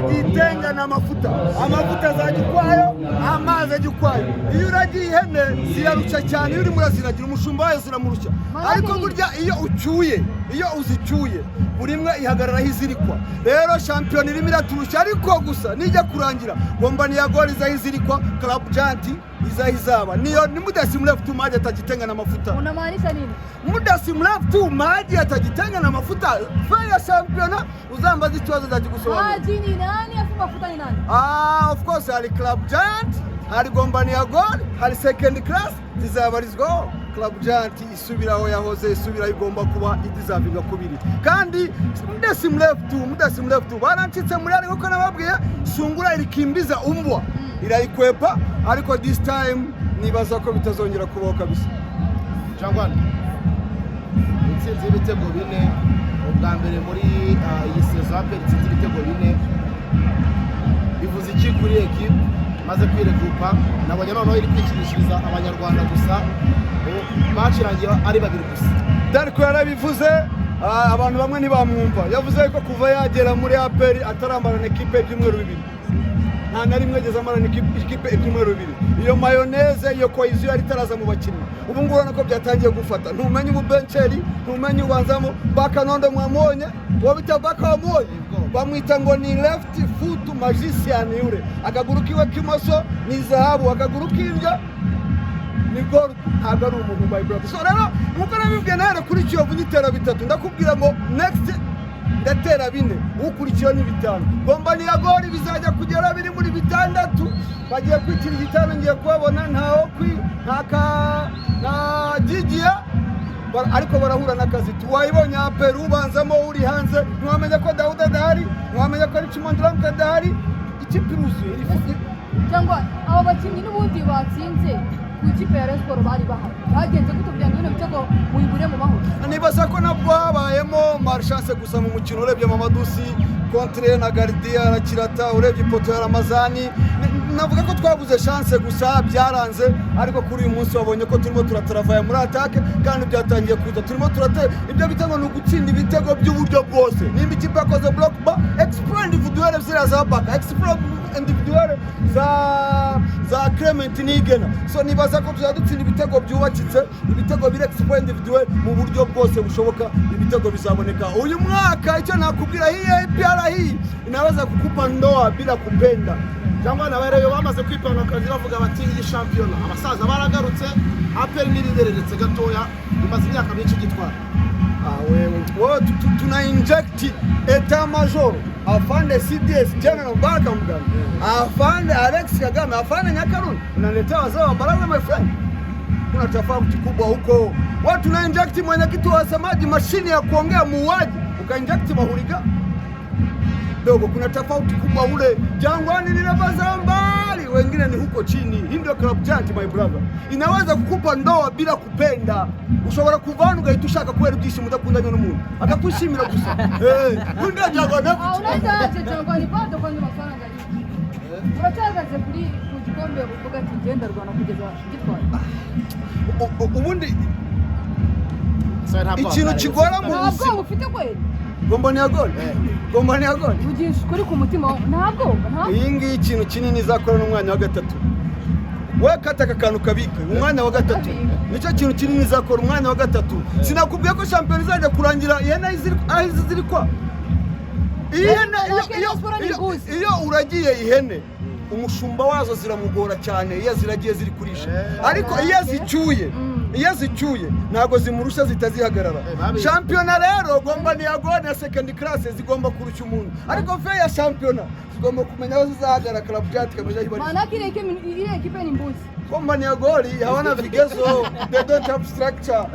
Jitenga na amavuta azajya ukwayo, amazi ajya ukwayo. Iyo uragiye ihene zirarushya cyane, iyo uri muraziragira umushumba wayo ziramurusha. Ariko burya iyo uzicyuye buri imwe ihagarara izirikwa. Rero shampiyona irimo iraturusha, ariko gusa nijya kurangira Gombania Gor izahizirikwa, Club Giant izahizaba. Niyo ni Mudasim Left to maji atajitenga na mafuta. Unamaanisha nini? Mudasim Left to maji atajitenga na mafuta. Fanya shampiyona uzambaza ikibazo zakigusobanura. Maji ni nani afu mafuta ni nani? Of course hari Club Giant, hari Gombania Gor, hari second class zizabarizwaho. Club Giant isubiraho yahoze, isubiraho igomba kuba idizavinga kubiri. Kandi Mudasim Left to barancitse muri ari kuko nababwiye sungura irikimbiza umbwa irayikwepa, ariko this time nibaza ko bitazongera kubaho kabisa. Jangwana itsinzi ibitego bine ubwa mbere muri iyi season aperi itsinzi ibitego bine bivuze iki kuri equipe maze kwiregupa nabonye noneho iri kwikirishiriza abanyarwanda gusa bacirangiye ari babiri gusa. Darko yarabivuze, abantu bamwe ntibamwumva. Yavuze ko kuva yagera muri aperi atarambarana equipe by'umweru bibiri. Nta na rimwe ageze amarana equipe ibyumweru bibiri. Iyo mayoneze, iyo cohesion yari taraza mu bakinnyi. Ubu ngubu urabona ko byatangiye gufata. Ntumenye ububenceri, ntumenye ubanzamo Bakanondo mwamubonye, wabita Baka wamubonye. Bamwita ngo ni left foot magician yure. Akaguru kiwe kimoso ni zahabu, akaguru k'indyo ni gol. Ntabwo ari umuntu by brother. So rero nkuko nabibwiye nare kuri Kiyovu nyitera bitatu, ndakubwira ngo next ndatera bine, ukurikiyeho ni bitanu. Gombania Gor bizajya kugera biri muri bitandatu, bagiye kwikira igitano. Ngiye kubabona ntaho na Gigia, ariko barahura n'akazi. Tuwayibonye aperi ubanzamo uri hanze, ntiwamenya ko Dawuda adahari, ntiwamenya ko Richmond Ramke adahari. Ikipe iruzuye cyangwa abo bakinnyi n'ubundi batsinze ku ikipe ya Rayon Sports bari bahari. Bagenze gutubya ngo ibitego muyibure mu mahoro. Nibaza ko nabwo habayemo malchance gusa mu mukino. Urebye Mamadusi contre na Gardia na Kirata, urebye ipoto ya Ramazani, navuga ko twabuze chance gusa byaranze. Ariko kuri uyu munsi wabonye ko turimo turataravaya muri attaque, kandi byatangiye kuza turimo turate ibyo bitego no gutsinda ibitego by'uburyo bwose. Nimba ikipe yakoze block ba explore individuel ziraza baka explore individuel za Clement Nigena. So nibaza ko tuzadutsinda ibitego byubakitse, ibitego bire explore individuel mu buryo bwose bushoboka. Ibitego bizaboneka uyu mwaka. Icyo nakubwira hii inaweza kukupa ndoa bila kupenda. Jangwana abareyo bamaze kwipanga akazi bavuga bati iyi shampiyona abasaza baragarutse, aperi niridereretse gatoya, bimaze imyaka myinshi gitwara. Wewe tuna inject eta major afande CDS General Baraka Muganga, afande Alex Kagame, afande Nyakaruni, unaletea wazee wa baraza my friend. Kuna tofauti kubwa huko. Watu tuna inject mwenyekiti wa wasemaji, mashine ya kuongea muuaji, ukainject mahuriga dogo. Kuna tofauti kubwa ule. Jangwani linabaza mbali, wengine ni huko chini. Hii ndio Club Giant my brother. Inaweza kukupa ndoa bila kupenda. Ushobora kuvana ugahitushaka kwera ibyishimo udakundanye n'umuntu akakwishimira gusa. Ndio Jangwani. Unaenda aje Jangwani bado kwa mafaranga hivi? Uracagaze kuri kugikombe uvuga ati ngenda rwana kugeza gitwara. Ubundi ikintu kigora mu buzima. Ntabwo ufite kweli Gombania Gor. Gombania Gor. Ugisha kuri ku mutima ntabwo. Iyi ngiyi ikintu kinini izakora n'umwanya wa gatatu. We kataka kantu kabika umwanya wa gatatu. Nicyo kintu kinini izakora umwanya wa gatatu. Sinakubwiye ko shampiyona izajya kurangira ihene ziri kwa. Iyo uragiye ihene umushumba wazo ziramugora cyane iyo ziragiye ziri kurisha. Ariko iyo zicyuye ntago zimurusha zitazihagarara. Shampiyona rero Gombania Gor na second class zigomba kurusha umuntu. Ariko fe ya shampiyona zigomba kumenya aho zizahagarara. Club Giant kamenya ibari. Maana ile ekipe ni mbuzi. Gombania Gor hawana vigezo, they don't have structure.